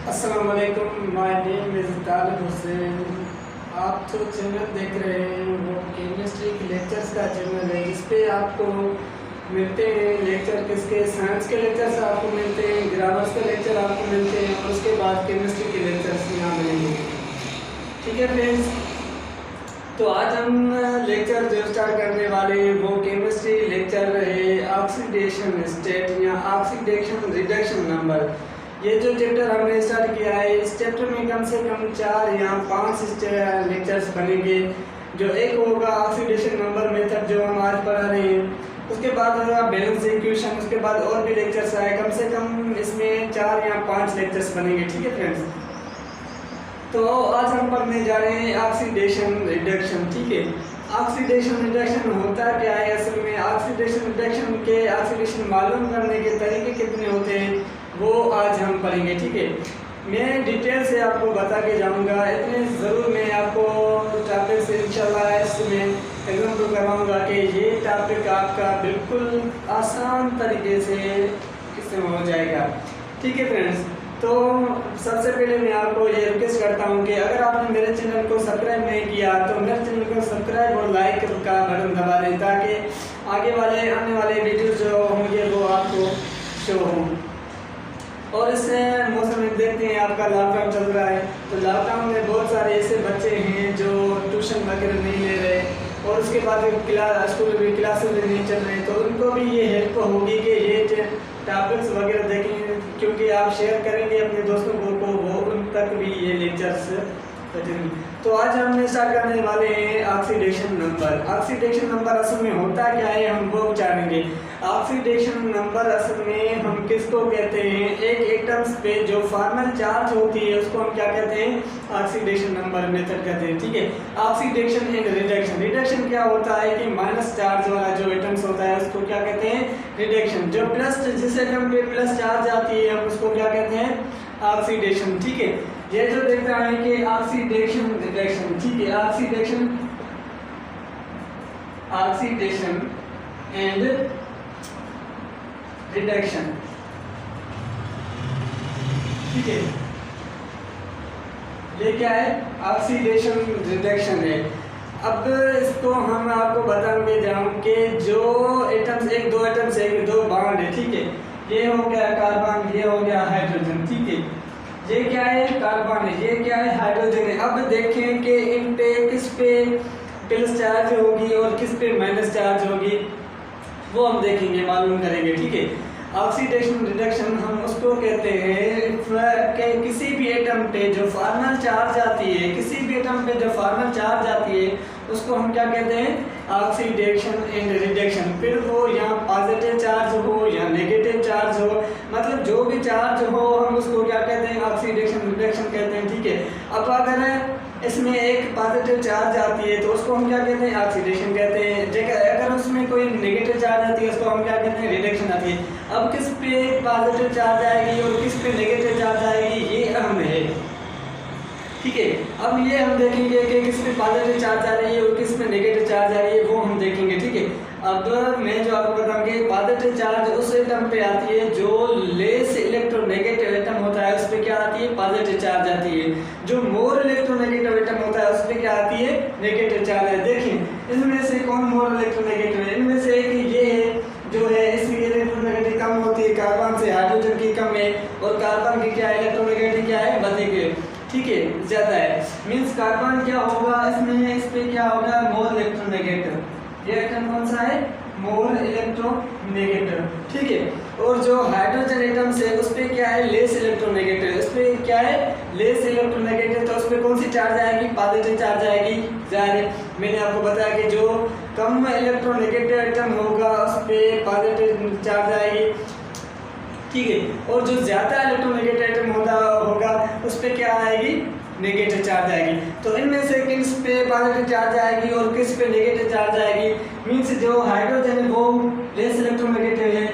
अस्सलाम वालेकुम, my name is तालिब हुसैन। आप जो चैनल देख रहे हैं वो केमिस्ट्री के लेक्चर्स का चैनल है, जिस पे आपको मिलते हैं लेक्चर किसके, साइंस के लेक्चर्स आपको मिलते हैं, ग्रामर्स के लेक्चर आपको मिलते हैं और उसके बाद केमिस्ट्री के लेक्चर्स यहाँ मिलेंगे। ठीक है फ्रेंड्स, तो आज हम लेक्चर जो स्टार्ट करने वाले हैं वो केमिस्ट्री लेक्चर है ऑक्सीडेशन स्टेट या ऑक्सीडेशन रिडक्शन नंबर। ये जो चैप्टर हमने स्टार्ट किया है, इस चैप्टर में कम से कम 4 या 5 लेक्चर्स बनेंगे। जो एक होगा ऑक्सीडेशन नंबर मेथड जो हम आज पढ़ा रहे हैं, उसके बाद होगा बैलेंस इक्वेशन, उसके बाद और भी लेक्चर्स आए। कम से कम इसमें 4 या 5 लेक्चर्स बनेंगे। ठीक है फ्रेंड्स, तो आज हम पढ़ने जा रहे हैं ऑक्सीडेशन रिडक्शन। ठीक है, ऑक्सीडेशन रिडक्शन होता क्या है असल में, ऑक्सीडेशन रिडक्शन के ऑक्सीडेशन मालूम करने के तरीके कितने होते हैं वो आज हम पढ़ेंगे। ठीक है, मैं डिटेल से आपको बता के जाऊंगा, इतने ज़रूर मैं आपको टॉपिक से इंशाल्लाह इसमें एग्जाम्पल करवाऊंगा कि ये टॉपिक आपका बिल्कुल आसान तरीके से इसमें हो जाएगा। ठीक है फ्रेंड्स, तो सबसे पहले मैं आपको ये रिक्वेस्ट करता हूँ कि अगर आपने मेरे चैनल को सब्सक्राइब नहीं किया तो मेरे चैनल को सब्सक्राइब और लाइक का बटन दबा दें, ताकि आगे आने वाले वीडियो जो होंगे वो आपको शो हों। और इस मौसम में देखते हैं आपका लॉकडाउन चल रहा है, तो लॉकडाउन में बहुत सारे ऐसे बच्चे हैं जो ट्यूशन वगैरह नहीं ले रहे और उसके बाद स्कूल में क्लासेस भी नहीं चल रहे, तो उनको भी ये हेल्प होगी कि ये टॉपिक्स वगैरह देखेंगे, क्योंकि आप शेयर करेंगे अपने दोस्तों को वो उन तक भी ये लेक्चर्स पहुंचेंगे। तो आज हम स्टार्ट करने वाले हैं ऑक्सीडेशन नंबर। ऑक्सीडेशन नंबर असल में होता क्या है हम वो जानेंगे। ऑक्सीडेशन नंबर असल में हम किसको कहते हैं, एक एटम्स पे जो फॉर्मल चार्ज होती है उसको हम क्या कहते हैं, ऑक्सीडेशन नंबर मेथड कहते हैं। ठीक है, ऑक्सीडेशन एंड रिडक्शन। रिडक्शन क्या होता है कि माइनस चार्ज वाला जो एटम्स होता है उसको क्या कहते हैं, रिडक्शन। जो प्लस, जिस एटम पे प्लस चार्ज आती है हम उसको क्या कहते हैं, ऑक्सीडेशन। ठीक है, ये जो देख रहा है कि ऑक्सीडेशन रिडक्शन। ठीक है, ऑक्सीडेशन एंड रिडक्शन। ठीक है, ये क्या है, ऑक्सीडेशन रिडक्शन है। अब इसको हम आपको बताएंगे कि जो एटम्स, एक दो एटम्स है, दो बॉन्ड है। ठीक है, ये हो गया कार्बन, ये हो गया हाइड्रोजन। ठीक है, ये क्या है, कार्बन है, ये क्या है, हाइड्रोजन है। अब देखें कि इन पे किस पे प्लस चार्ज होगी और किस पे माइनस चार्ज होगी, वो हम देखेंगे, मालूम करेंगे। ठीक है, ऑक्सीडेशन रिडक्शन हम उसको कहते हैं कि किसी भी एटम पे जो फॉर्मल चार्ज आती है, किसी भी एटम पे जो फॉर्मल चार्ज आती है उसको हम क्या कहते हैं, ऑक्सीडेशन एंड रिडक्शन। फिर वो यहाँ पॉजिटिव चार्ज हो या नेगेटिव चार्ज हो, मतलब जो भी चार्ज हो हम उसको क्या कहते हैं, ऑक्सीडेशन रिडक्शन कहते हैं। ठीक है, अब अगर इसमें एक पॉजिटिव चार्ज आती है तो उसको हम क्या कहते हैं, ऑक्सीडेशन कहते हैं। अगर उसमें कोई नेगेटिव चार्ज आती है उसको हम क्या कहते हैं, रिडक्शन आती है। अब किस पे पॉजिटिव चार्ज आएगी और किस पे नेगेटिव चार्ज आएगी ये अहम है। ठीक है, अब ये हम देखेंगे कि किस पे पॉजिटिव चार्ज आ रही है और किस पे नेगेटिव चार्ज आ रही है, वो हम देखेंगे। ठीक है, अब मैं जो आपको बताऊंगी, पॉजिटिव चार्ज उस एटम पे आती है जो लेस इलेक्ट्रोनेगेटिव एटम होता है, उस पे क्या आती है, पॉजिटिव चार्ज आती है। जो मोर इलेक्ट्रोनेगेटिव एटम होता है उस पे क्या आती है, नेगेटिव चार्ज है। देखिए इनमें से कौन मोर इलेक्ट्रोनेगेटिव है, इनमें से एक ये है जो है, इसकी इलेक्ट्रोनेगेटिव कम होती है, कार्बन से हाइड्रोजन की कम है, और कार्बन की क्या है, इलेक्ट्रोनेगेटिव क्या है, अधिक है। ठीक है, ज्यादा है, मींस कार्बन क्या होगा इसमें, इस पे क्या होगा, मोर इलेक्ट्रोनेगेटिव। ये एटम कौन सा है, मोर इलेक्ट्रोनेगेटिव। ठीक है, और जो हाइड्रोजन एटम्स है उस पे क्या है, लेस इलेक्ट्रोनेगेटिव। इस पे क्या है, लेस इलेक्ट्रोनेगेटिव, तो उस पे कौन सी चार्ज आएगी, पॉजिटिव चार्ज आएगी। जाहिर है, मैंने आपको बताया कि जो कम इलेक्ट्रोनेगेटिव एटम होगा उस पे पॉजिटिव चार्ज आएगी। ठीक है, और जो ज्यादा इलेक्ट्रोनेगेटिव एटम होगा उस पे क्या आएगी, नेगेटिव चार्ज आएगी। तो इनमें से किस पे पॉजिटिव चार्ज आएगी और किस पे नेगेटिव चार्ज आएगी, मींस जो हाइड्रोजन है वो लेस इलेक्ट्रोनेगेटिव है,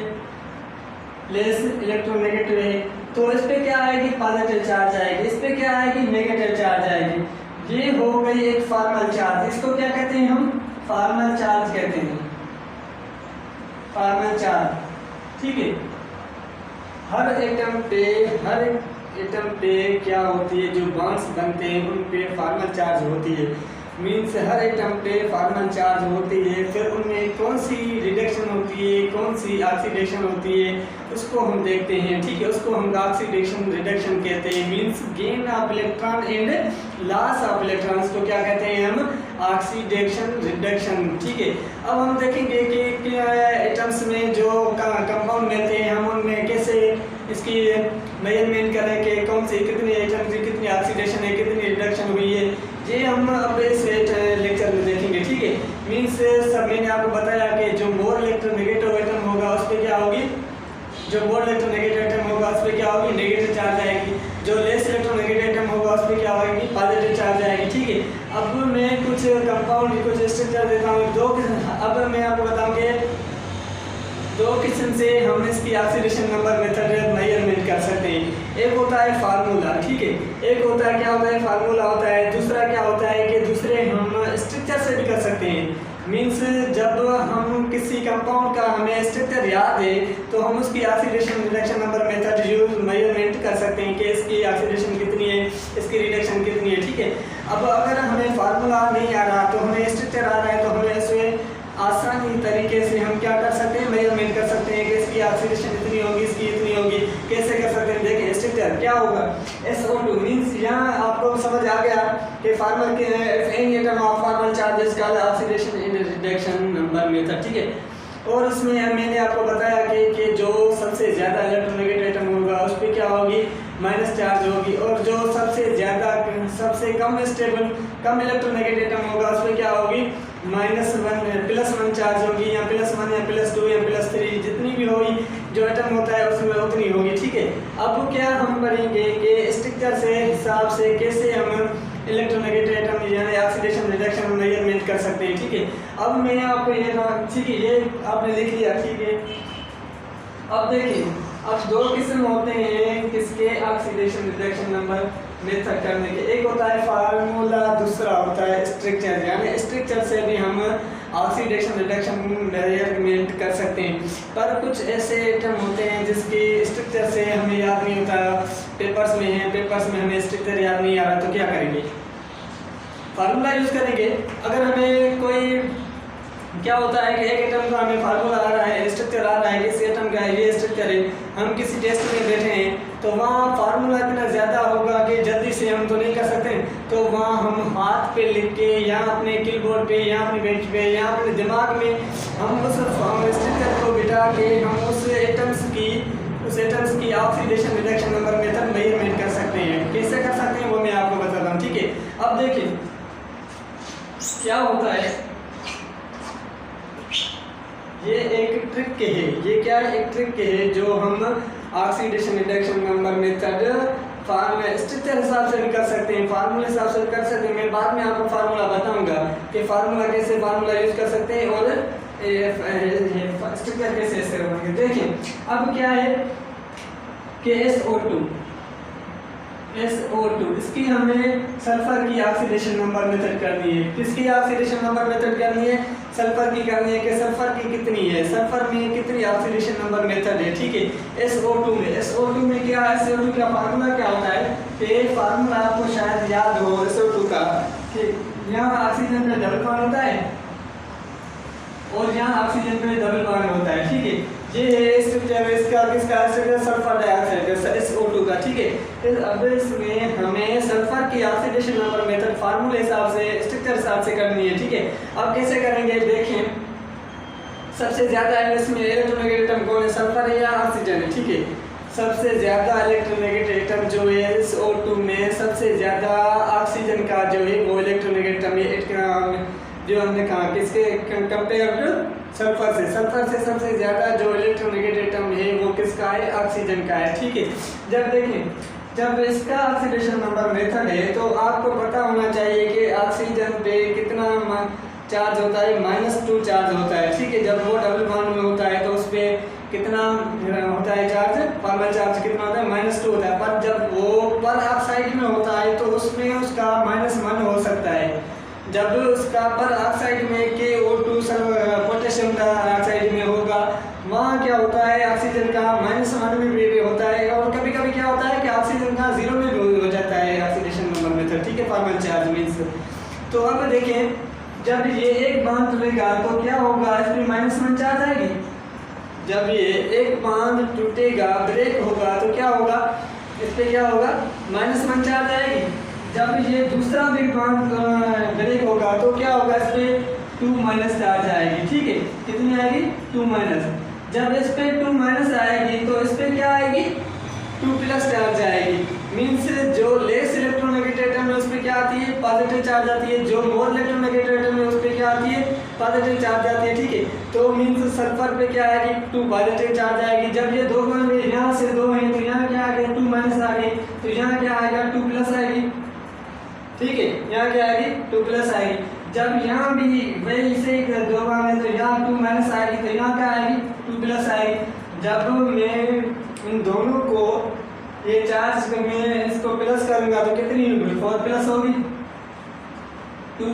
लेस इलेक्ट्रोनेगेटिव है, तो इस पे क्या आएगी, पॉजिटिव चार्ज आएगी। इस पे क्या आएगी, नेगेटिव चार्ज आएगी। ये हो गई एक फॉर्मल चार्ज, इसको क्या कहते हैं हम, फॉर्मल चार्ज कहते हैं, फॉर्मल चार्ज। ठीक है, हर एटम पे, हर एटम पे क्या होती है, जो बॉन्ड्स बनते हैं उन पे फॉर्मल चार्ज होती है। मीन्स हर एटम पे फॉर्मल चार्ज होती है। फिर उनमें कौन सी रिडक्शन होती है, कौन सी ऑक्सीडेशन होती है, उसको हम देखते हैं। ठीक है, उसको हम ऑक्सीडेशन रिडक्शन कहते हैं। Means gain of electron and loss of electrons को क्या कहते हैं हम, ऑक्सीडेशन रिडक्शन। ठीक है, अब हम देखेंगे कि एटम्स में जो कंपाउंड मिलते हैं हम उनमें कैसे इसकी मेजरमेंट करें कि कौन सी कितनी एटम की कितनी ऑक्सीडेशन है, कितनी रिडक्शन हुई है, ये हम अब इस लेक्चर में देखेंगे। ठीक है, मीन्स सब मैंने आपको बताया कि जो मोर इलेक्ट्रोनेगेटिव एटम होगा उस पर क्या होगी, जो मोर इलेक्ट्रोनेगेटिव एटम होगा उस पर क्या होगी, नेगेटिव चार्ज आएगी। जो लेस इलेक्ट्रोनेगेटिव एटम होगा उस पर क्या होगी, पॉजिटिव चार्ज आएगी। ठीक है, अब मैं कुछ कंपाउंड कुछ स्ट्रक्चर देता हूँ। अब मैं आपको बताऊँ कि दो किस्म से हम इसकी ऑक्सीडेशन नंबर मेथड मेजरमेंट कर सकते हैं। एक होता है फार्मूला, ठीक है, एक होता है क्या होता है फार्मूला होता है, दूसरा क्या होता है कि दूसरे हम स्ट्रक्चर से भी कर सकते हैं। मीन्स जब हम किसी कंपाउंड का हमें स्ट्रक्चर याद है तो हम उसकी oxidation reduction number method use measurement कर सकते हैं कि इसकी ऑक्सीडेशन कितनी है, इसकी रिडक्शन कितनी है। ठीक है, अब अगर हमें फार्मूला नहीं आ रहा तो हमें स्ट्रक्चर आ रहा है तो हमें इसमें आसानी तरीके से हम क्या कर सकते हैं, मेजरमेंट कर सकते हैं कि इसकी ऑक्सीडेशन इतनी होगी, इसकी इतनी होगी। कैसे कर सकते हैं, देखिए स्ट्रक्चर क्या होगा, SO2 मीन्स यहाँ आपको समझ आ गया कि फार्मल के any atom of formal charges का oxidation and reduction number method. ठीक है, और उसमें मैंने आपको बताया कि जो सबसे ज़्यादा इलेक्ट्रोनेगेटिव एटम होगा उस पर क्या होगी, माइनस चार्ज होगी, और जो सबसे कम स्टेबल कम इलेक्ट्रोनेगेटिव एटम होगा उस पर क्या होगी, +1 चार्ज होगी, या +1 या +2 या +3 जितनी भी होगी जो एटम होता है उसमें उतनी होगी। ठीक है, अब क्या हम पढ़ेंगे कि स्ट्रक्चर से हिसाब से कैसे हम इलेक्ट्रोनेगेटिव एटम यानी ऑक्सीडेशन रिडक्शन मेजरमेंट कर सकते हैं। ठीक है, अब मैं आपको ये ठीक है, ये आपने लिख लिया। ठीक है, अब देखिए अब दो किस्म होते हैं किसके ऑक्सीडेशन रिडक्शन नंबर मेथड करने के, एक होता है फार्मूला, दूसरा होता है स्ट्रक्चर। यानी स्ट्रक्चर से भी हम ऑक्सीडेशन रिडक्शन मेजरमेंट कर सकते हैं। पर कुछ ऐसे एटम होते हैं जिसके स्ट्रक्चर से हमें याद नहीं होता, पेपर्स में है, पेपर्स में हमें स्ट्रक्चर याद नहीं आ रहा तो क्या करेंगे, फार्मूला यूज़ करेंगे। अगर हमें कोई क्या होता है कि एक एटम का हमें फार्मूला आ रहा है, स्ट्रक्चर आ रहा है कि इस एटम का ये स्ट्रक्चर है, हम किसी टेस्ट में बैठे हैं तो वहाँ फार्मूला इतना ज़्यादा होगा कि जल्दी से हम तो नहीं कर सकते, तो वहाँ हम हाथ पे लिख के या अपने कीबोर्ड पे या अपनी बेंच पे या अपने दिमाग में हम उस स्ट्रक्चर को बिठा के हम उस एटम्स की oxidation reduction number method measurement कर सकते हैं। कैसे कर सकते हैं वो मैं आपको बताता हूँ। ठीक है, अब देखिए क्या होता है, ये एक ट्रिक के है, ये क्या है, एक ट्रिक के है जो हम oxidation reduction number method structure हिसाब से भी कर सकते हैं, फार्मूले हिसाब से कर सकते हैं। मैं बाद में आपको फार्मूला बताऊंगा कि फार्मूला कैसे फार्मूला यूज कर सकते हैं और स्ट्रक्चर कैसे ऐसे होंगे। देखिए अब क्या है कि SO2 इसकी हमें सल्फर की ऑक्सीडेशन नंबर मेथड करनी है। किसकी ऑक्सीडेशन नंबर मेथड करनी है, सल्फर की करनी है कि सल्फर की कितनी है, सल्फर में कितनी ऑक्सीडेशन नंबर मेथड है। ठीक है, SO2 में क्या है, SO2 का फार्मूला क्या होता है कि फार्मूला आपको शायद याद हो SO2 का कि यहाँ ऑक्सीजन पे डबल बॉन्ड होता है और यहाँ ऑक्सीजन पे डबल बॉन्ड होता है। ठीक है, ये है स्ट्रक्चर इसका, किसका स्ट्रक्चर, सल्फर डाइऑक्साइड SO2 का। ठीक है, अब इसमें हमें सल्फर की ऑक्सीडेशन नंबर मेथड फार्मूले हिसाब से स्ट्रक्चर हिसाब से करनी है। ठीक है, अब कैसे करेंगे, देखें सबसे ज़्यादा इसमें इलेक्ट्रोनेगेटिव एटम कौन है, सल्फर है या ऑक्सीजन है। ठीक है, सबसे ज़्यादा इलेक्ट्रोनेगेटिव एटम जो है SO2 में सबसे ज़्यादा ऑक्सीजन का जो है वो इलेक्ट्रोनेगेटिव एटम जो हमने कहा किसके कंपेयर टू सल्फर से सबसे ज़्यादा जो इलेक्ट्रोनेगेटिव एटम है वो किसका है, ऑक्सीजन का है। ठीक है, जब देखें जब इसका ऑक्सीडेशन नंबर मेथड है तो आपको पता होना चाहिए कि ऑक्सीजन पे कितना चार्ज होता है, -2 चार्ज होता है। ठीक है, जब वो डबल बॉन्ड में होता है तो उस पर कितना होता है चार्ज, फॉर्मल चार्ज कितना होता है, -2 होता है। पर जब वो पर ऑक्साइड में होता है तो उसमें उसका -1 हो सकता है। जब उसका पर ऑक्साइड में KO2 पोटेशियम डाइऑक्साइड में होगा वहाँ क्या होता है, ऑक्सीजन का -1 में भी होता है। और कभी कभी क्या होता है कि ऑक्सीजन का जीरो में भी हो जाता है ऑक्सीडेशन नंबर मेथड, ठीक है, फॉर्मल चार्ज मीन्स। तो अब देखें जब ये एक बांध टूटेगा तो क्या होगा, इस पर -1 चार्ज आएगी। जब ये एक बांध टूटेगा, ब्रेक होगा तो क्या होगा, इस पे क्या होगा, -1 चार्ज आएगी। जब ये दूसरा भी बांध ब्रेक होगा तो क्या होगा, इस पे 2 चार्ज आएगी, ठीक है, कितनी आएगी, 2 जब इस पे 2 आएगी तो इस पे क्या आएगी, 2 चार्ज आएगी। मीन्स जो लेस इलेक्ट्रोनेगेटिव एटम है उस पर क्या आती है, पॉजिटिव चार्ज आती है, जो मोर इलेक्ट्रोनेगेटिव एटम है उस पर क्या आती है, पॉजिटिव चार्ज आती है, ठीक है। तो मीन्स सल्फर पे क्या आएगी, 2 पॉजिटिव चार्ज आएगी। जब ये दो बांध यहाँ से 2 है तो यहाँ क्या आ गया, 2 आ गई, तो यहाँ क्या आएगा, 2 आएगी, ठीक है, यहाँ क्या आएगी, 2 आएगी। जब यहाँ भी वही से 2 बांध है तो यहाँ 2 आएगी, तो यहाँ क्या आएगी, 2 आएगी। जब मैं इन दोनों को ये चार्ज में इसको प्लस करूंगा तो कितनी होगी, 4 होगी, 2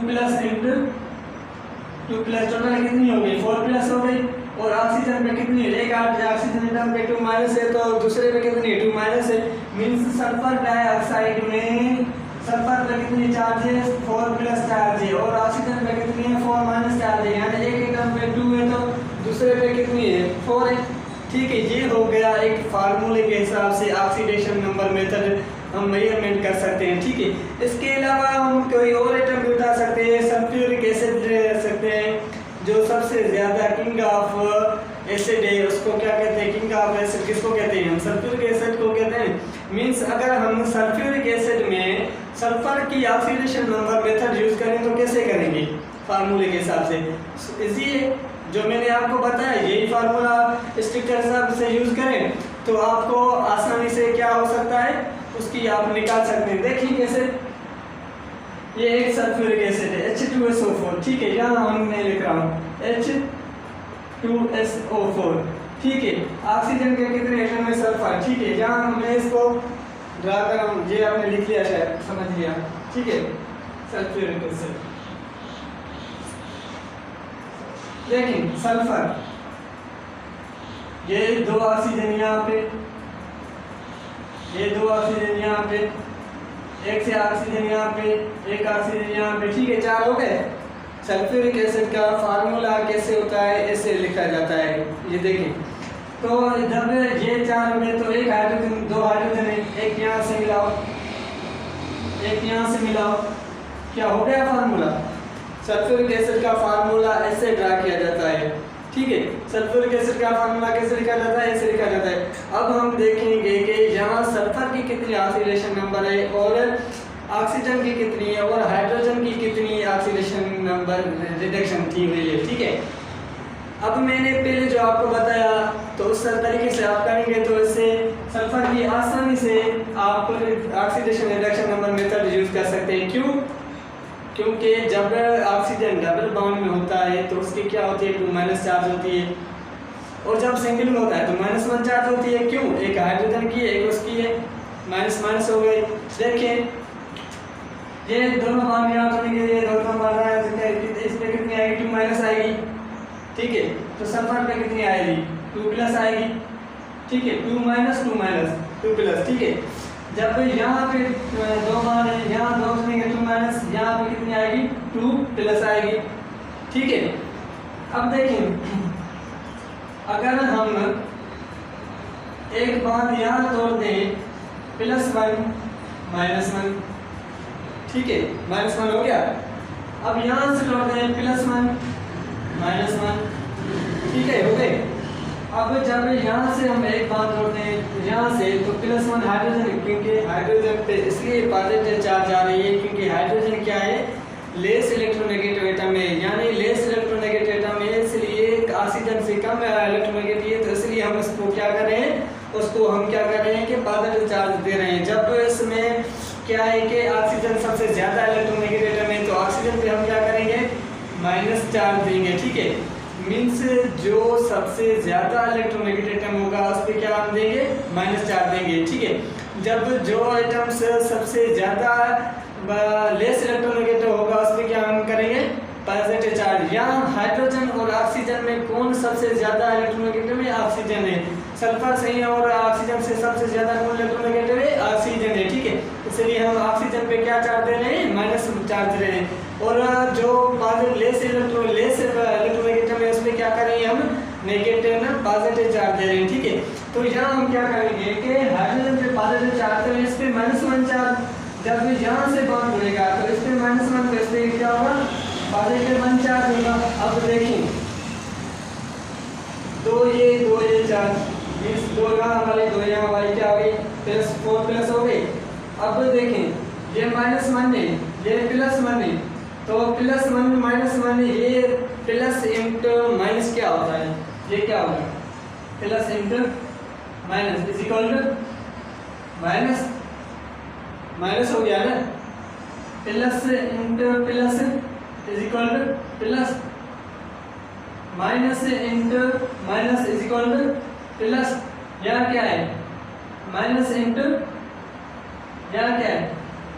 इंटू 2 टोटल कितनी होगी, 4 हो गई। और ऑक्सीजन में कितनी है, एक ऑक्सीजन एटम पे 2 है तो दूसरे पे कितनी 2 है। मीन्स सल्फर डाइऑक्साइड में सल्फर पे कितनी चार्ज है, 4 चार्ज है, और ऑक्सीजन पे कितनी है, 4 चार्ज है। यानी एक एटम पे 2 है तो दूसरे पे कितनी है, 4 है, ठीक है। ये हो गया एक फार्मूले के हिसाब से ऑक्सीडेशन नंबर मेथड हम मेजरमेंट कर सकते हैं, ठीक है। इसके अलावा हम कोई और आइटम भी बता सकते हैं, सल्फ्यूरिक एसिड ले सकते हैं, जो सबसे ज़्यादा किंग ऑफ एसिड है, उसको क्या कहते हैं, किंग ऑफ एसिड किसको कहते हैं, हम सल्फ्यूरिक एसिड को कहते हैं। मीन्स अगर हम सल्फ्यूरिक एसिड में सल्फर की ऑक्सीडेशन नंबर मेथड यूज़ करें तो कैसे करेंगे, फार्मूले के हिसाब से इजी है, जो मैंने आपको बताया यही फार्मूला स्ट्रिक्टर हिसाब से यूज़ करें तो आपको आसानी से क्या हो सकता है, उसकी आप निकाल सकते हैं। देखिए कैसे, ये एक सल्फ्यूरिक एसिड है H2SO4, ठीक है, यहाँ मैं लिख रहा हूँ H2SO4, ठीक है। ऑक्सीजन के कितने एटम में सल्फर, ठीक है, यहाँ मैं इसको ड्रा कर रहा हूँ, ये आपने लिख लिया शायद, समझ लिया, ठीक है, सल्फ्यूरिक एसिड। लेकिन सल्फर, ये 2 ऑक्सीजन यहाँ पे, ये 2 ऑक्सीजन यहाँ पे, एक से ऑक्सीजन यहाँ पे, एक ऑक्सीजन यहाँ पे, ठीक है, 4 हो गए। सल्फ्यूरिक एसिड का फार्मूला कैसे होता है, ऐसे लिखा जाता है, ये देखें। तो जब ये 4 हो गए तो एक हाइड्रोजन, 2 हाइड्रोजन है, एक यहाँ से मिलाओ, एक यहाँ से मिलाओ, क्या हो गया फार्मूला। सल्फ्यूरिक एसिड का फार्मूला ऐसे ड्रा किया जाता है, ठीक है। सल्फ्यूरिक एसिड का फार्मूला कैसे लिखा जाता है, ऐसे लिखा जाता है। अब हम देखेंगे कि यहाँ सल्फर की कितनी ऑक्सीडेशन नंबर है और ऑक्सीजन की कितनी है और हाइड्रोजन की कितनी ऑक्सीडेशन नंबर रिडक्शन थी हुई है, ठीक है। अब मैंने पहले जो आपको बताया तो उस तरीके से आप करेंगे तो इससे सल्फर की आसानी से आप oxidation reduction number method use कर सकते हैं। क्यों, क्योंकि जब ऑक्सीजन डबल बॉन्ड में होता है तो उसकी क्या होती है, 2 चार्ज होती है, और जब सिंगल में होता है तो -1 चार्ज होती है। क्यों, एक हाइड्रोजन की एक उसकी है, माइनस हो गई। देखें ये दोनों बॉन्ड यहाँ करेंगे, ये दोनों बन रहा है, इसमें कितनी आएगी, 2 आएगी, ठीक है। तो सल्फर पे कितनी आएगी, 2 आएगी, ठीक है, 2 ठीक है। जब यहाँ पे 2 मान है, यहाँ 2 करेंगे 2 यहाँ पे कितनी आएगी, 2 आएगी, ठीक है। अब देखें अगर हम एक बात यहाँ तोड़ दें, +1 -1, ठीक है, -1 हो गया। अब यहाँ से तोड़ दें +1 -1, ठीक है, हो गए। अब जब यहाँ से हम एक बात तोड़ते हैं यहाँ से तो +1 हाइड्रोजन, क्योंकि हाइड्रोजन पे इसलिए पॉजिटिव चार्ज आ रही है क्योंकि हाइड्रोजन क्या है, लेस इलेक्ट्रोनेगेटिव एटम है, यानी लेस इलेक्ट्रोनेगेटिव एटम है, इसलिए ऑक्सीजन से कम इलेक्ट्रोनेगेटिव है, तो इसलिए हम इसको क्या कर रहे हैं, उसको हम क्या कर रहे हैं कि पॉजिटिव चार्ज दे रहे हैं। जब इसमें क्या है कि ऑक्सीजन सबसे ज़्यादा इलेक्ट्रोनेगेटिव एटम है तो ऑक्सीजन पे हम क्या करेंगे, माइनस चार्ज देंगे, ठीक है। मीन्स जो सबसे ज़्यादा इलेक्ट्रोनेगेटिव एटम होगा उस पर क्या हम देंगे, माइनस चार्ज देंगे, ठीक है। जब जो एटम्स सबसे ज़्यादा लेस इलेक्ट्रोनेगेटिव होगा उस पर क्या हम करेंगे, पॉजिटिव चार्ज। यहाँ हाइड्रोजन और ऑक्सीजन में कौन सबसे ज़्यादा इलेक्ट्रोनेगेटिव है, ऑक्सीजन है। सल्फर से और ऑक्सीजन से सबसे ज़्यादा कौन इलेक्ट्रोनेगेटिव है, इसलिए हम ऑक्सीजन पे क्या चार्ज दे रहे हैं, माइनस चार्ज दे रहे हैं। और जो लेस इलेक्ट्रोनेगेटिव है उसमें क्या करेंगे हम, नेगेटिव ना पॉजिटिव चार्ज दे रहे हैं, ठीक है। तो यहाँ हम क्या करेंगे कि हाइड्रोजन पे पॉजिटिव चार्ज है, इस पे -1 चार्ज, जब यहाँ से बॉन्ड जुड़ेगा तो इस पे -1, तो इस पे क्या होगा, पॉजिटिव 1 चार्ज होगा। अब देखें दो ये चार्ज, इस दो यहाँ वाले दो यहाँ वाले क्या हो गई, +4 प्लस हो गई। अब देखें ये -1 है, ये +1 है, तो +1 -1 ये प्लस इंटू माइनस क्या होता है, ये क्या होगा, plus into minus is equal to minus, minus हो गया ना, plus into plus is equal to plus, minus into minus is equal to plus. यहाँ क्या है, माइनस इंटू, यहाँ क्या है,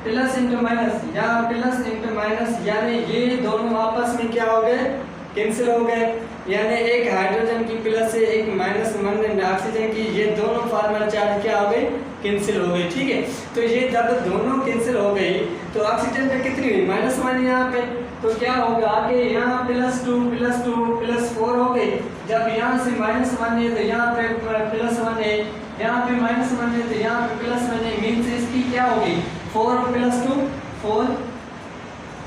प्लस इंटू माइनस, यहाँ प्लस इंटू माइनस, यानी ये दोनों आपस में क्या हो गए, कैंसिल हो गए। यानी एक हाइड्रोजन की प्लस से एक -1 ऑक्सीजन की, ये दोनों फॉर्मल चार्ज क्या हो गए, कैंसिल हो गई, ठीक है। तो ये जब दोनों कैंसिल हो गई तो ऑक्सीजन पे कितनी हुई, -1 यहाँ पे, तो क्या होगा आगे यहाँ +2 +4 हो गई। जब यहाँ से -1 है तो यहाँ पे +1 है, यहाँ पे -1 है तो यहाँ पे +1 है, मीन्स इसकी क्या होगी, 4 + 2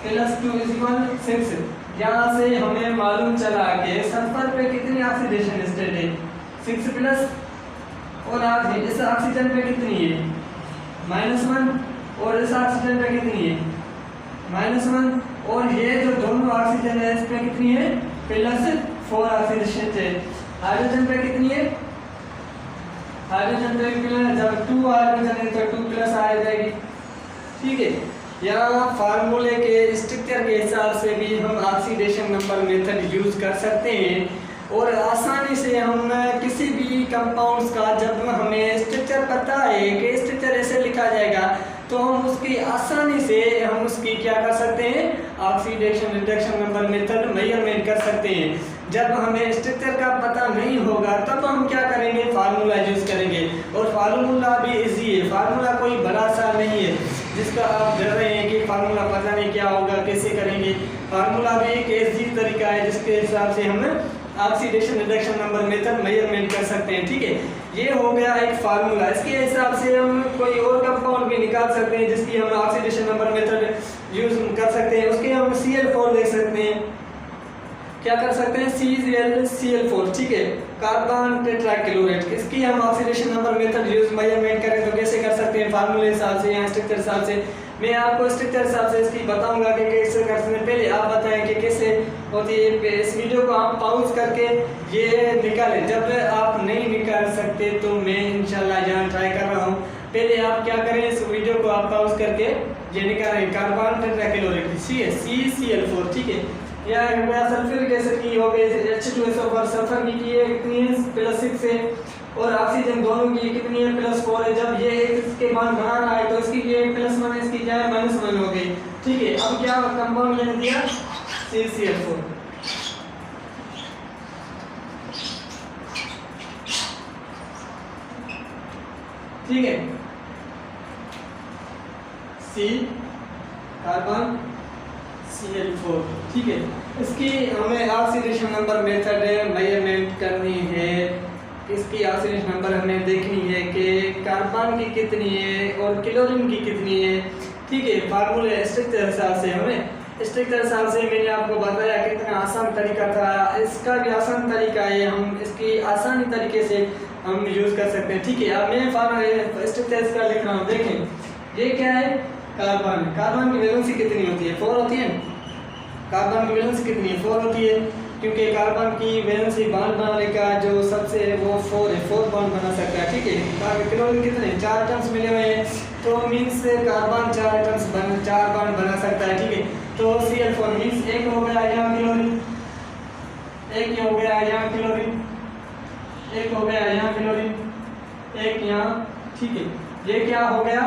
= 6। यहाँ से हमें मालूम चला कि सल्फर पे कितनी ऑक्सीडेशन स्टेट है, 6+, और आज इस ऑक्सीजन पे कितनी है, -1, और इस ऑक्सीजन पे कितनी है, -1, और ये जो दोनों ऑक्सीजन है इस पे कितनी है, +4 ऑक्सीडेशन है। हाइड्रोजन पे कितनी है, हाइड्रोजन पे जब 2 हाइड्रोजन है तो 2+ आ जाएगी, ठीक है। या फार्मूले के स्ट्रक्चर के हिसाब से भी हम ऑक्सीडेशन नंबर मेथड यूज कर सकते हैं, और आसानी से हम किसी भी कंपाउंड्स का जब हमें स्ट्रक्चर पता है कि स्ट्रक्चर ऐसे लिखा जाएगा तो हम उसकी आसानी से हम उसकी क्या कर सकते हैं, oxidation reduction number method measurement कर सकते हैं। जब हमें स्ट्रक्चर का पता नहीं होगा तब हम क्या करेंगे, फार्मूला यूज करेंगे, और फार्मूला भी इजी है, फार्मूला कोई बड़ा सा नहीं है जिसका आप डर रहे हैं कि फार्मूला पता नहीं क्या होगा, कैसे करेंगे। फार्मूला भी एक इजी तरीका है जिसके हिसाब से हम oxidation reduction number method measurement कर सकते हैं, ठीक है। ये हो गया एक फार्मूला, इसके हिसाब से हम कोई और कंपाउंड भी निकाल सकते हैं जिसकी हम ऑक्सीडेशन नंबर मेथड यूज कर सकते हैं। उसके हम Cl4 देख सकते हैं, क्या कर सकते हैं, Cl4, ठीक है, कार्बन टेट्राक्लोराइड। इसकी हम oxidation number method use measurement करें तो कैसे कर सकते हैं, फार्मूले हिसाब से या स्ट्रक्चर हिसाब से। मैं आपको स्ट्रक्चर हिसाब से इसकी बताऊंगा कि कैसे कर सकते हैं। पहले आप बताएं कि कैसे होती है। इस वीडियो को आप पॉज करके ये निकालें, जब आप नहीं निकाल सकते तो मैं इंशाल्लाह यहाँ ट्राई कर रहा हूँ। पहले आप क्या करें, इस वीडियो को आप पॉज करके ये निकालें, कार्बन टेट्राक्लोराइड CaCl4, ठीक है। या सल्फ्यूरिक एसिड की हो गई H2SO4, सल्फर की है कितनी है, +6 है, और ऑक्सीजन दोनों की कितनी है, +4 है। जब ये इसके मान बना रहा है तो इसकी ये +1 है, इसकी क्या है, -1 हो गई, ठीक है। अब क्या कंपाउंड मैंने दिया, CCl4, ठीक है, C कार्बन Cl4, ठीक है। इसकी हमें ऑक्सीडेशन नंबर मेथड मेजरमेंट करनी है, इसकी ऑक्सीडेशन नंबर हमें देखनी है कि कार्बन की कितनी है और क्लोरीन की कितनी है, ठीक है। फार्मूले स्ट्रक्चर हिसाब से हमें स्ट्रक्चर हिसाब से मैंने आपको बताया कितना आसान तरीका था, इसका भी आसान तरीका है, हम इसकी आसानी तरीके से हम यूज़ कर सकते हैं, ठीक है। अब मैं स्ट्रक्चर इसका लिख रहा हूँ, देखें ये क्या है, कार्बन। कार्बन की वैलेंसी कितनी होती है, 4 होती है। कार्बन की वैलेंसी कितनी है, 4 होती है, क्योंकि कार्बन की वैलेंसी बॉन्ड बनाने का जो सबसे है वो 4 है, 4 बॉन्ड बना सकता है, ठीक है। बाकी क्लोरीन कितने, 4 एटम्स मिले हुए हैं, तो मीन्स कार्बन 4 एटम्स 4 बॉन्ड बना सकता है, ठीक है। तो Cl4 मीन्स एक हो गया यहाँ क्लोरीन, एक हो गया यहाँ क्लोरीन, एक हो गया यहाँ क्लोरीन, एक यहाँ, ठीक है। ये क्या हो गया,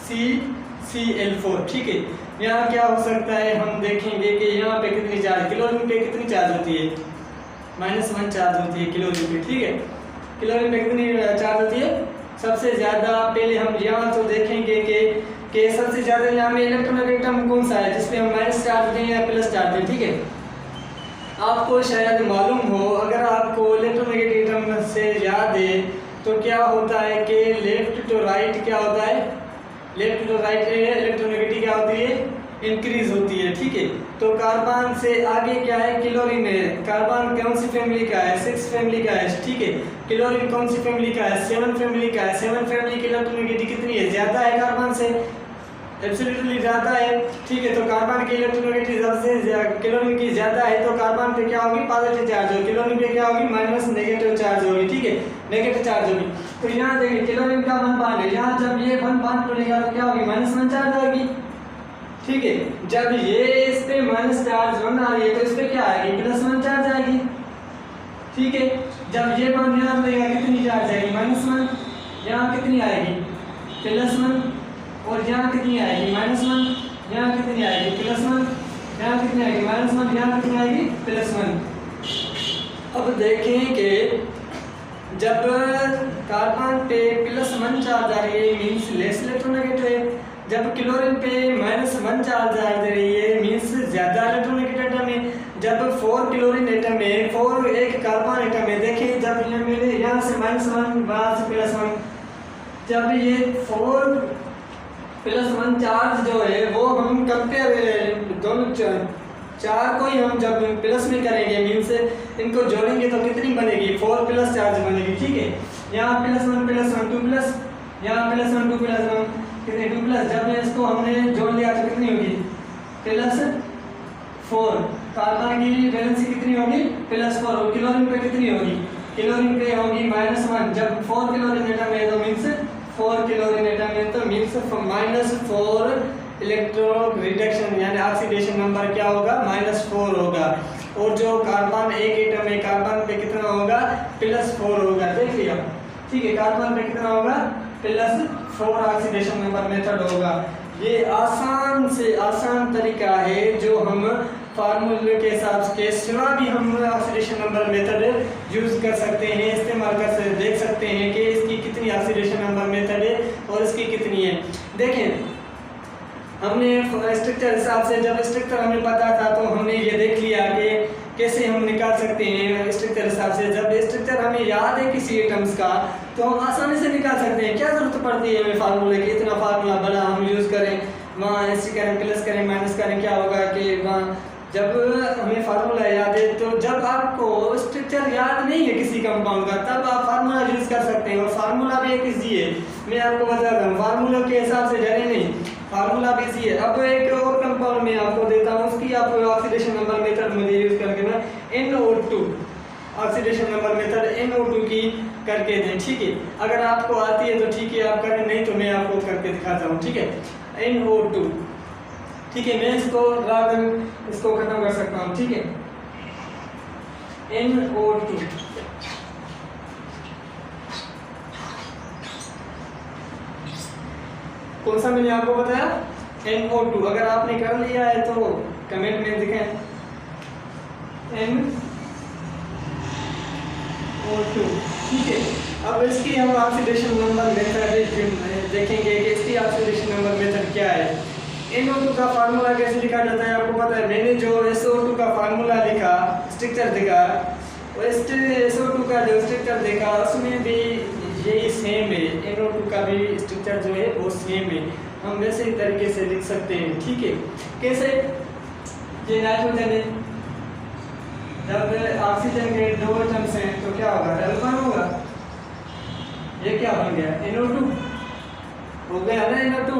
CCl4, ठीक है। यहाँ क्या हो सकता है, हम देखेंगे कि यहाँ पे कितनी चार्ज, क्लोरीन पे कितनी चार्ज होती है, -1 चार्ज होती है क्लोरीन पे, ठीक है। क्लोरीन पे कितनी चार्ज होती है, सबसे ज़्यादा। पहले हम यहाँ तो देखेंगे कि कि सबसे ज़्यादा यहाँ में इलेक्ट्रोनेगेटिव एटम कौन सा है जिसपे हम माइनस चार्ज दें या प्लस चार्ज दें, ठीक है। आपको शायद मालूम हो, अगर आपको इलेक्ट्रोनेगेटिव एटम से याद है तो क्या होता है कि लेफ्ट टू राइट क्या होता है, लेफ्ट टू राइट इलेक्ट्रोनेगेटिव क्या होती है, इंक्रीज होती है, ठीक है। तो कार्बन से आगे क्या है, क्लोरीन है। कार्बन कौन सी फैमिली का है, 6 फैमिली का है, ठीक है। क्लोरीन कौन सी फैमिली का है, 7 फैमिली का है। 7 फैमिली की इलेक्ट्रोनेगेटिव कितनी है, ज़्यादा है कार्बन से, एब्सोल्युटली ज़्यादा है, ठीक है। तो कार्बन की इलेक्ट्रोनेगेटिव सबसे क्लोरीन की ज़्यादा है, तो कार्बन पे क्या होगी, पॉजिटिव चार्ज होगी, क्लोरीन पे क्या होगी, माइनस नेगेटिव चार्ज होगी, ठीक है, नेगेटिव चार्ज होगी। तो यहाँ देखिए क्लोरीन का 1 बॉन्ड है, यहाँ जब ये 1 बॉन्ड टूटेगा तो क्या होगी, -1 चार्ज होगी, ठीक है। जब ये इस पे माइनस चार्ज 1 आ रही है तो इस पे क्या आएगी, +1 चार्ज आएगी, ठीक है। जब ये बॉन्ड यहाँ लगेगा कितनी चार्ज आएगी, -1, यहाँ कितनी आएगी, +1, और यहाँ कितनी आएगी, -1, यहाँ कितनी आएगी, +1, यहाँ कितनी आएगी, -1, यहाँ कितनी आएगी, +1। अब देखें कि जब कार्बन पे +1 चार्ज आ रही है मीन्स लेस इलेक्ट्रोनेगेटिव है, जब क्लोरीन पे -1 चार्ज आ रही है मीन्स ज़्यादा इलेक्ट्रोनेगेटिव एटम है। जब 4 क्लोरीन एटम है, 4 एक कार्बन एटम है, देखिए जब ये मेरे यहाँ से -1 वहाँ से +1, जब ये 4 +1 चार्ज जो है वो हम कंपेयर दोनों चार को ही हम जब प्लस में करेंगे मीन्स इनको जोड़ेंगे तो कितनी बनेगी, 4 प्लस चार्ज बनेगी, ठीक है। यहाँ +1 +1 2 प्लस, यहाँ +1 2 +1 कितने 2 प्लस, जब इसको हमने जोड़ लिया तो कितनी होगी, +4। कार्बन की वैलेंसी कितनी होगी, +4, और क्लोरीन पे कितनी होगी, क्लोरीन पे होगी -1। जब 4 क्लोरीन एटम है तो मीन्स 4 क्लोरीन एटम है तो मीन्स -4 इलेक्ट्रॉन रिडक्शन यानी ऑक्सीडेशन नंबर क्या होगा, -4 होगा। और जो कार्बन एक एटम है कार्बन पे कितना होगा, +4 होगा, देख लिया, ठीक है। कार्बन पे कितना होगा, +4 ऑक्सीडेशन नंबर मेथड होगा। ये आसान से आसान तरीका है जो हम फार्मूले के हिसाब से सिवा भी हम ऑक्सीडेशन नंबर मेथड यूज़ कर सकते हैं, इस्तेमाल कर सकते, देख सकते हैं कि इसकी कितनी ऑक्सीडेशन नंबर मेथड है और इसकी कितनी है। देखें हमने स्ट्रक्चर हिसाब से, जब स्ट्रक्चर हमें पता था तो हमने ये देख लिया कि कैसे हम निकाल सकते हैं स्ट्रक्चर हिसाब से। जब स्ट्रक्चर हमें याद है किसी एटम्स का तो हम आसानी से निकाल सकते हैं, क्या ज़रूरत पड़ती है हमें फार्मूले की, इतना फार्मूला बड़ा हम यूज़ करें, वहाँ ऐसे करें, प्लस करें, माइनस करें, क्या होगा कि वहाँ जब हमें फार्मूला याद है तो जब आपको स्ट्रक्चर याद नहीं है किसी कंपाउंड का तब आप फार्मूला यूज़ कर सकते हैं। और फार्मूला भी एक इजी है, मैं आपको बताता हूँ, फार्मूला के हिसाब से डरे नहीं, फार्मूला भी इजी है। अब एक और कंपाउंड मैं आपको देता हूँ, उसकी आप ऑक्सीडेशन नंबर मेथड मुझे यूज़ करके ना NO2 oxidation number method NO2 की करके दें, ठीक है। अगर आपको आती है तो ठीक है आप करें, नहीं तो मैं आपको करके दिखाता हूँ, ठीक है। NO2, ठीक है, मैं इसको इसको खत्म कर सकता हूँ, ठीक है। NO2 कौन सा मैंने आपको बताया, NO2। अगर आपने कर लिया है तो कमेंट में दिखाएं NO2, ठीक है। अब इसकी हम ऑक्सीडेशन नंबर मेथड देखेंगे कि इसकी ऑक्सीडेशन नंबर मेथड क्या है। NO2 का फार्मूला कैसे लिखा जाता है आपको पता है, मैंने जो SO2 का फार्मूला लिखा, स्ट्रक्चर दिखा, SO2 का जो स्ट्रक्चर देखा उसमें भी यही सेम है, NO2 का भी स्ट्रक्चर जो है वो सेम है, हम वैसे ही तरीके से लिख सकते हैं, ठीक है। कैसे, ये नाइट्रोजन है, जब ऑक्सीजन के 2 एटम्स हैं तो क्या होगा, डबल बॉन्ड होगा, ये क्या बन गया, NO2 हो गया ना, NO2।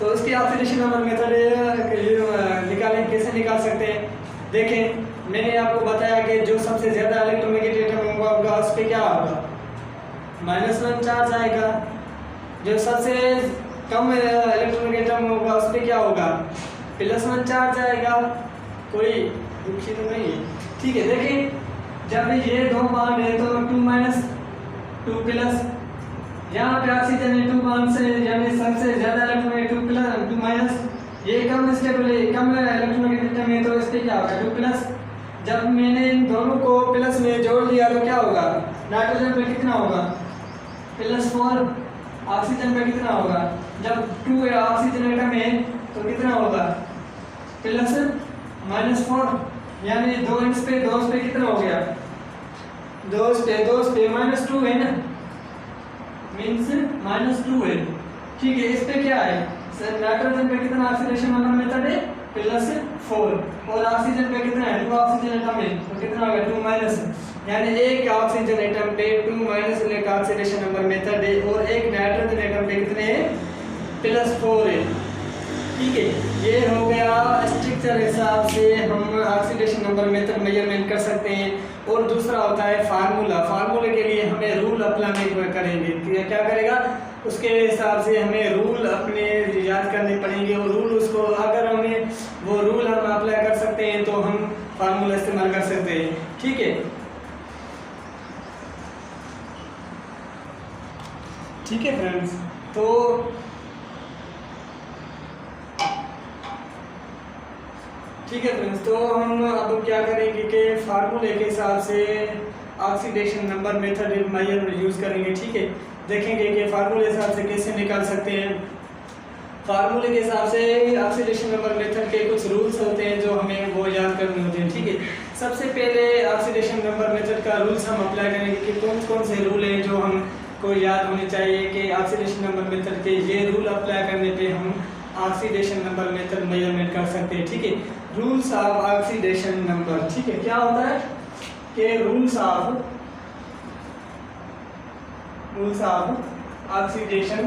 तो इसकी ऑक्सीडेशन नंबर मेथड निकालें, कैसे निकाल सकते हैं, देखें मैंने आपको बताया कि जो सबसे ज़्यादा इलेक्ट्रोनेगेटिव एटम होगा उस पर क्या होगा, -1 चार्ज आएगा। जो सबसे कम इलेक्ट्रोनेगेटिव एटम होगा उस पर क्या होगा, +1 चार्ज आएगा। कोई दुखी तो नहीं है, ठीक है। देखिए जब ये 2 बॉन्ड है तो 2 - 2 प्लस, यहाँ पे ऑक्सीजन है 2 बॉन्ड से यानी सबसे ज़्यादा इलेक्ट्रोनेगेटिव 2 माइनस, ये कम स्टेबल है, कम इलेक्ट्रोनेगेटिव एटम है तो इस पर क्या होगा, 2 प्लस। जब मैंने इन दोनों को प्लस में जोड़ दिया तो क्या होगा, नाइट्रोजन पे कितना होगा, +4 ऑक्सीजन पे कितना होगा, जब 2 ऑक्सीजन एटम है तो कितना होगा प्लस -4, यानी 2 इस पे कितना हो गया, 2 पे -2 है ना, मीन्स -2 है। ठीक है, इस पे क्या है सर, नाइट्रोजन पे कितना ऑक्सीडेशन नंबर मेथड है +4, और ऑक्सीजन पे कितना है, 2 ऑक्सीजन एटम है तो कितना होगा 2 यानी एक ऑक्सीजन एटम पे 2 लेकर ऑक्सीडेशन नंबर मेथड है, और एक नाइट्रोजन एटम पे कितने हैं +4 है। ठीक है, ये हो गया स्ट्रक्चर हिसाब से हम ऑक्सीडेशन नंबर मेथड मेजरमेंट कर सकते हैं। और दूसरा होता है फार्मूले के लिए हमें रूल अप्लाई करेंगे, क्या करेगा उसके हिसाब से हमें रूल अपने याद करने पड़ेंगे, और रूल उसको अगर हमें वो रूल हम अप्लाई कर सकते हैं तो हम फार्मूला इस्तेमाल कर सकते हैं। ठीक है, ठीक है फ्रेंड्स, तो ठीक है फ्रेंड्स, तो हम अब क्या करेंगे कि फार्मूले के हिसाब से ऑक्सीडेशन नंबर मेथड मेजर यूज़ करेंगे। ठीक है, देखेंगे कि फार्मूले के हिसाब से कैसे निकाल सकते हैं। फार्मूले के हिसाब से ऑक्सीडेशन नंबर मेथड के कुछ रूल्स होते हैं जो हमें वो याद करने होते हैं। ठीक है, सबसे पहले ऑक्सीडेशन नंबर मेथड का रूल्स हम अप्लाई करेंगे कि कौन कौन से रूल हैं जो हमको याद होने चाहिए कि ऑक्सीडेशन नंबर मेथड के ये रूल अप्लाई करने पे हम ऑक्सीडेशन नंबर मेथड मेजरमेंट कर सकते हैं। ठीक है, रूल्स ऑफ ऑक्सीडेशन नंबर। ठीक है, क्या होता है कि rules of oxidation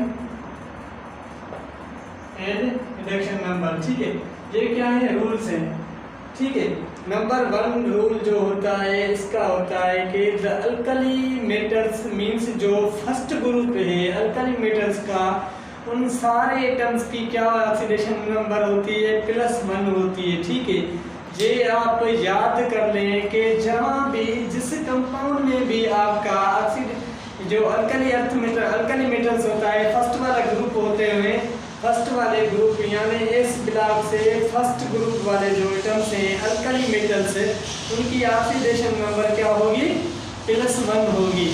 and reduction number. ठीक है, ये क्या है रूल्स हैं। ठीक है, नंबर 1 रूल जो होता है इसका होता है कि द अल्कली मेटल्स मींस जो फर्स्ट ग्रुप है अल्कली मेटल्स का, उन सारे एटम्स की क्या ऑक्सीडेशन नंबर होती है +1 होती है। ठीक है, ये आप याद कर लें कि जहाँ भी जिस कंपाउंड में भी आपका जो अल्कली मेटल्स होता है फर्स्ट वाला ग्रुप होते हुए फर्स्ट वाले ग्रुप यानी इस ब्लॉक से फर्स्ट ग्रुप वाले जो एटम्स हैं अल्कली मेटल्स, उनकी ऑक्सीडेशन नंबर क्या होगी +1 होगी।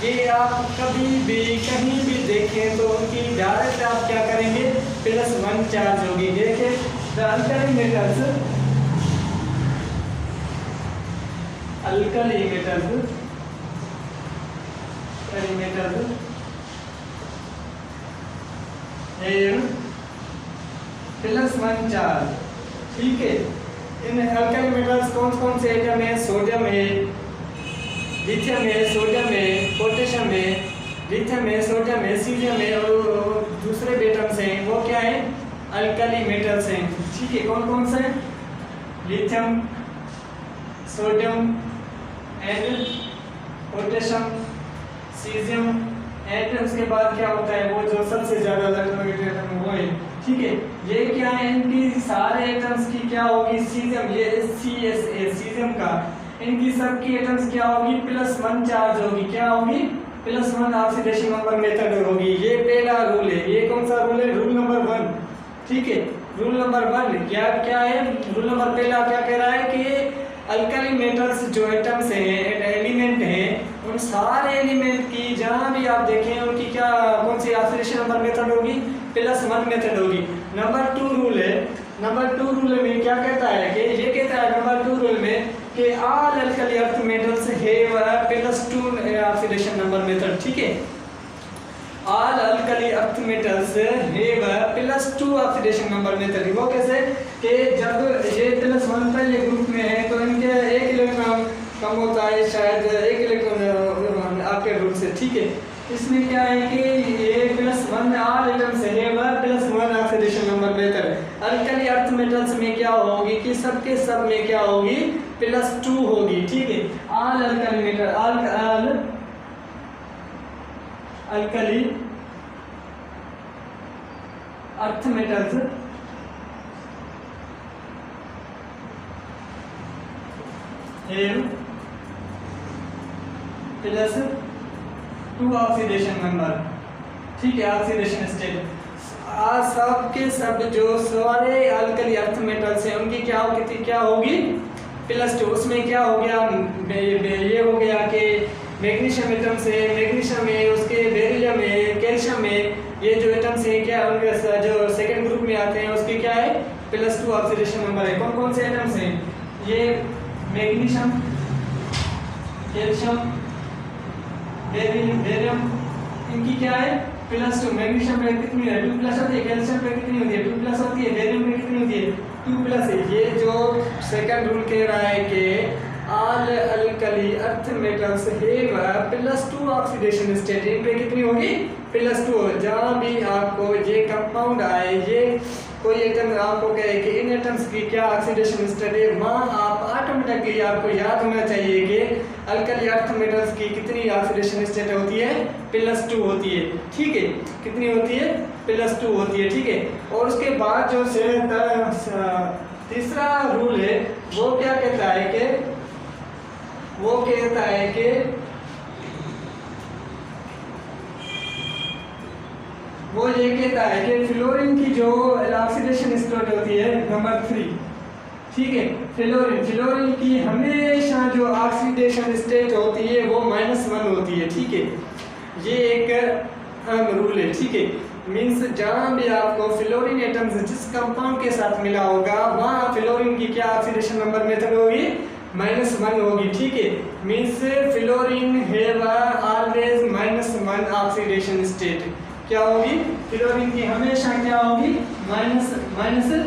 ये आप कभी भी कहीं भी देखें तो उनकी डायरेक्ट आप क्या करेंगे +1 चार्ज होगी। देखिए द अल्कली मेटल्स +1 चार्ज। ठीक है, इन अल्कली मेटल्स कौन कौन से एटम है, सोडियम है, लिथियम है, सोडियम है, पोटेशियम है, लिथियम है, सोडियम है, सीजियम है, और दूसरे एटम्स हैं वो क्या है अल्कली मेटल्स हैं। ठीक है, कौन कौन से lithium, sodium and potassium, caesium and उसके बाद क्या होता है वो जो सबसे ज्यादा इलेक्ट्रोनेगेटिव एटम वो है। ठीक है, ये क्या है इनकी सारे एटम्स की क्या होगी सीजियम, ये CSA सीजियम का, इनकी सबकी एटम्स क्या होगी +1 चार्ज होगी। क्या होगी +1 ऑक्सीडेशन नंबर मेथड होगी। ये पहला रूल है। ये कौन सा रूल है, रूल नंबर 1। ठीक है, रूल नंबर 1 क्या क्या है, रूल नंबर पहला क्या कह रहा है कि अल्कली मेटल्स जो एटम्स हैं एलिमेंट हैं उन सारे एलिमेंट की जहाँ भी आप देखें उनकी क्या कौन सी ऑक्सीडेशन नंबर मेथड होगी +1 मेथड होगी। नंबर 2 रूल है। नंबर 2 रूल में क्या कहता है कि ये कहता है नंबर 2 रूल में कि all alkali earth metals have +2 oxidation number method. ठीक है, all alkali earth metals have +2 oxidation number method. वो कैसे कि जब ये +1 पहले ग्रुप में है तो इनके 1 इलेक्ट्रॉन कम होता है, शायद 1 इलेक्ट्रॉन आपके ग्रुप से। ठीक है, इसमें क्या है कि ये +1 ऑल एटम्स है +1 oxidation number method. Alkali earth metals में क्या होगी कि सबके सब में क्या होगी +2 होगी। ठीक है, all alkali metal all alkali earth metals have +2 oxidation number. ठीक है, ऑक्सीडेशन स्टेट आज सब के सब जो सारे अल्कली अर्थ मेटल्स हैं उनकी क्या होगी +2। उसमें क्या हो गया ये हो गया कि मैग्नीशियम एटम्स है, मैग्नीशियम है, उसके बेरिलियम है, कैल्शियम है, ये जो एटम्स हैं क्या उनके जो सेकंड ग्रुप में आते हैं उसके क्या है +2 ऑक्सीडेशन नंबर है। कौन कौन से एटम्स हैं? ये मैग्नीशियम, कैल्शियम, बेरिलियम, इनकी क्या है +2। मैग्नीशियम में कितनी है 2+ होती है, कैल्शियम में कितनी होती है 2+ होती है, बेरिलियम में कितनी होती है 2+ है। ये जो सेकंड रूल कह रहा है कि all alkali earth metals have +2 oxidation state, इन पे कितनी होगी +2। जहाँ भी आपको ये कंपाउंड आए, ये कोई एटम आपको कहे कि इन एटम्स की क्या ऑक्सीडेशन स्टेट है, वहाँ आप ऑटोमेटिकली आपको याद होना चाहिए कि अल्कली अर्थ मेटल्स की कितनी ऑक्सीडेशन स्टेट होती है +2 होती है। ठीक है, कितनी होती है +2 होती है। ठीक है, और उसके बाद जो तीसरा रूल है वो क्या कहता है कि वो कहता है कि वो ये कहता है कि फ्लोरीन की जो ऑक्सीडेशन स्टेट होती है नंबर 3, ठीक है, फ्लोरीन की हमेशा जो ऑक्सीडेशन स्टेट होती है वो -1 होती है। ठीक है, ये एक अहम रूल है। ठीक है, मीन्स जहाँ भी आपको फ्लोरीन एटम्स जिस कंपाउंड के साथ मिला होगा वहाँ फ्लोरीन की क्या ऑक्सीडेशन नंबर मेथड होगी -1 होगी। ठीक है, means fluorine have always -1 oxidation state. क्या होगी फ्लोरीन की हमेशा क्या होगी -1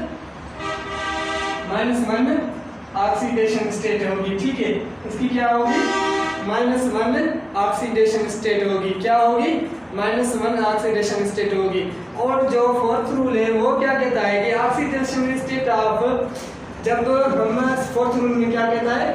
ऑक्सीडेशन स्टेट होगी। ठीक है, इसकी क्या होगी -1 ऑक्सीडेशन स्टेट होगी। क्या होगी -1 ऑक्सीडेशन स्टेट होगी। और जो फोर्थ रूल है वो क्या कहता है कि ऑक्सीडेशन स्टेट ऑफ, जब हम फोर्थ रूल में क्या कहता है